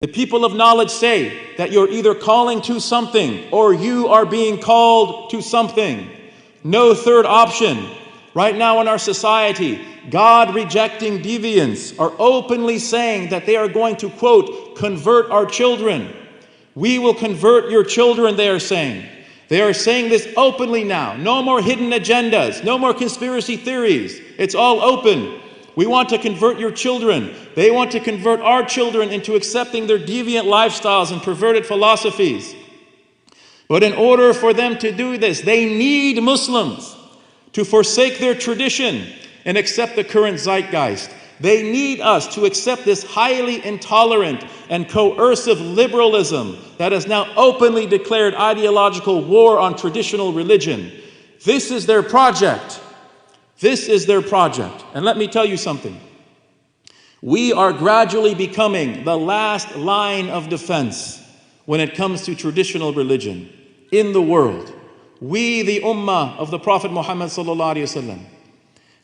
The people of knowledge say that you're either calling to something or you are being called to something. No third option. Right now in our society, God-rejecting deviants are openly saying that they are going to, quote, convert our children. We will convert your children, they are saying. They are saying this openly now. No more hidden agendas. No more conspiracy theories. It's all open. We want to convert your children. They want to convert our children into accepting their deviant lifestyles and perverted philosophies. But in order for them to do this, they need Muslims to forsake their tradition and accept the current zeitgeist. They need us to accept this highly intolerant and coercive liberalism that has now openly declared ideological war on traditional religion. This is their project. This is their project. And let me tell you something. We are gradually becoming the last line of defense when it comes to traditional religion in the world. We, the ummah of the Prophet Muhammad sallallahu alaihi wasallam,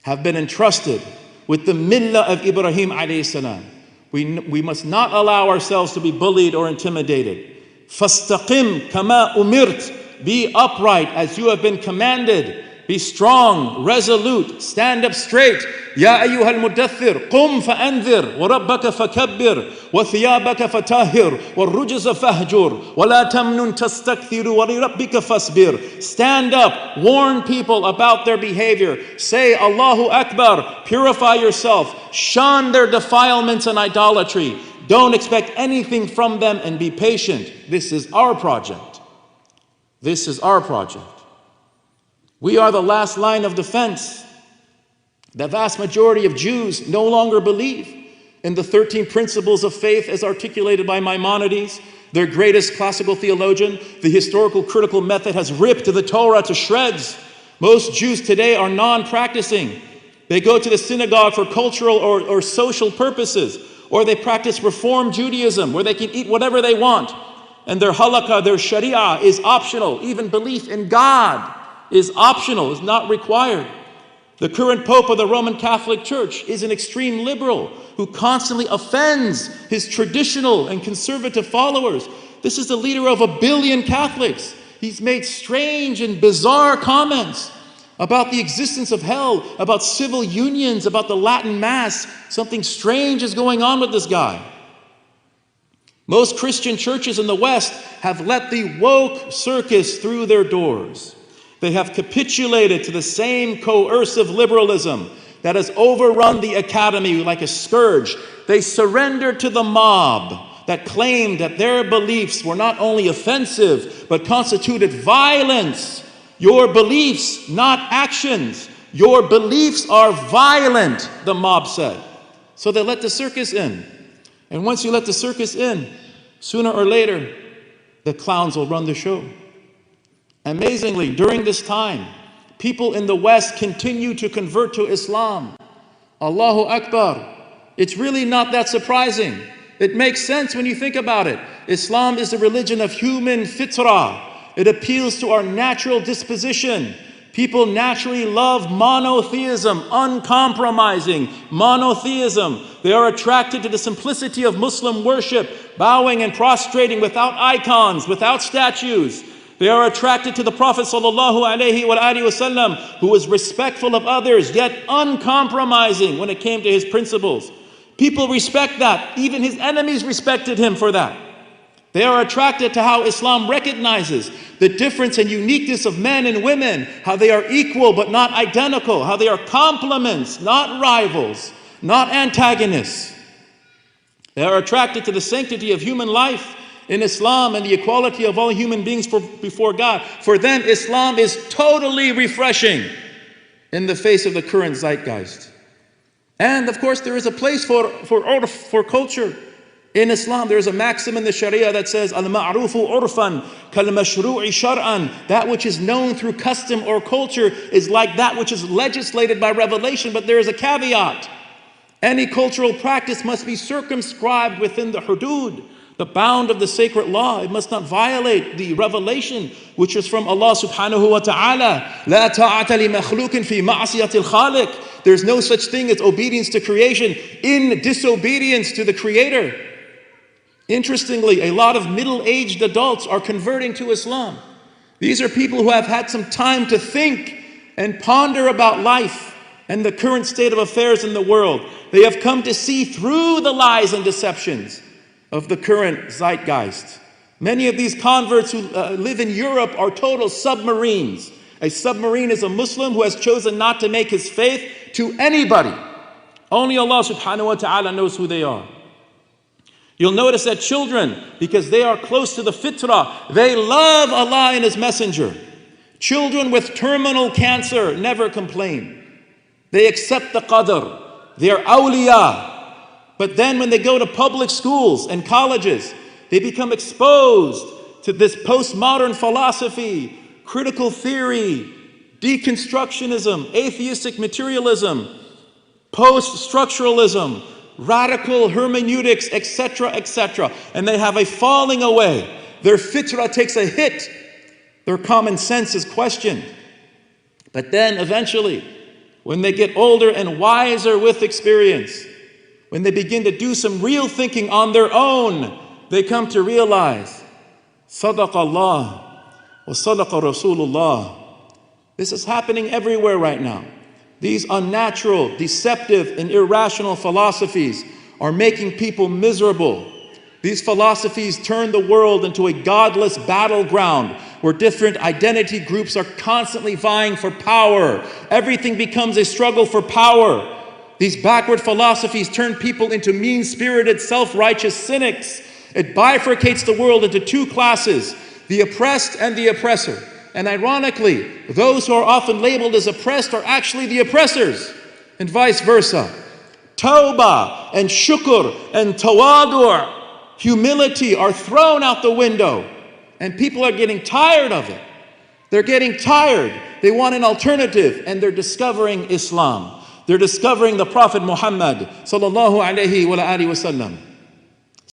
have been entrusted with the millah of Ibrahim alayhi salam. We must not allow ourselves to be bullied or intimidated. Fastaqim kama umirt. Be upright as you have been commanded. Be strong, resolute, stand up straight. Ya ayyuhal mudaththir, qum fa'anzir, wa rabbaka fakabbir, wa thiyabaka fatahhir, wa rujza fahjur, wa la tamnun tastakthiru, wa li rabbika fasbir. Stand up, warn people about their behavior. Say Allahu Akbar, purify yourself, shun their defilements and idolatry. Don't expect anything from them and be patient. This is our project. This is our project. We are the last line of defense. The vast majority of Jews no longer believe in the 13 principles of faith as articulated by Maimonides, their greatest classical theologian. The historical critical method has ripped the Torah to shreds. Most Jews today are non-practicing. They go to the synagogue for cultural or social purposes, or they practice Reform Judaism where they can eat whatever they want. And their halakha, their sharia is optional. Even belief in God is optional, is not required. The current Pope of the Roman Catholic Church is an extreme liberal who constantly offends his traditional and conservative followers. This is the leader of 1 billion Catholics. He's made strange and bizarre comments about the existence of hell, about civil unions, about the Latin Mass. Something strange is going on with this guy. Most Christian churches in the West have let the woke circus through their doors. They have capitulated to the same coercive liberalism that has overrun the academy like a scourge. They surrendered to the mob that claimed that their beliefs were not only offensive, but constituted violence. Your beliefs, not actions. Your beliefs are violent, the mob said. So they let the circus in. And once you let the circus in, sooner or later, the clowns will run the show. Amazingly, during this time, people in the West continue to convert to Islam. Allahu Akbar. It's really not that surprising. It makes sense when you think about it. Islam is the religion of human fitrah. It appeals to our natural disposition. People naturally love monotheism, uncompromising monotheism. They are attracted to the simplicity of Muslim worship, bowing and prostrating without icons, without statues. They are attracted to the Prophet ﷺ, who was respectful of others, yet uncompromising when it came to his principles. People respect that. Even his enemies respected him for that. They are attracted to how Islam recognizes the difference and uniqueness of men and women, how they are equal but not identical, how they are complements, not rivals, not antagonists. They are attracted to the sanctity of human life in Islam and the equality of all human beings before God. For them, Islam is totally refreshing in the face of the current zeitgeist. And of course, there is a place for culture. In Islam, there is a maxim in the Sharia that says, Al-ma'rufu urfan kal-mashru'i shar'an. That which is known through custom or culture is like that which is legislated by revelation, but there is a caveat. Any cultural practice must be circumscribed within the hudud, the bound of the sacred law. It must not violate the revelation which is from Allah subhanahu wa ta'ala. La ta'ata li makhluqin fi ma'asiyatil khaliq. There's no such thing as obedience to creation in disobedience to the Creator. Interestingly, a lot of middle-aged adults are converting to Islam. These are people who have had some time to think and ponder about life and the current state of affairs in the world. They have come to see through the lies and deceptions of the current zeitgeist. Many of these converts who live in Europe are total submarines. A submarine is a Muslim who has chosen not to make his faith to anybody. Only Allah subhanahu wa ta'ala knows who they are. You'll notice that children, because they are close to the fitrah, they love Allah and His Messenger. Children with terminal cancer never complain. They accept the qadr. They are awliya. But then when they go to public schools and colleges, they become exposed to this postmodern philosophy, critical theory, deconstructionism, atheistic materialism, post-structuralism, radical hermeneutics, etc., etc. And they have a falling away. Their fitrah takes a hit. Their common sense is questioned. But then eventually, when they get older and wiser with experience, when they begin to do some real thinking on their own, they come to realize, Sadaq Allah wa Sadaqa Rasulullah. This is happening everywhere right now. These unnatural, deceptive, and irrational philosophies are making people miserable. These philosophies turn the world into a godless battleground where different identity groups are constantly vying for power. Everything becomes a struggle for power. These backward philosophies turn people into mean-spirited, self-righteous cynics. It bifurcates the world into two classes, the oppressed and the oppressor. And ironically, those who are often labeled as oppressed are actually the oppressors, and vice versa. Tawbah and shukr and tawadu', humility, are thrown out the window, and people are getting tired of it. They're getting tired. They want an alternative, and they're discovering Islam. They're discovering the Prophet Muhammad sallallahu alaihi wa alihi wasallam.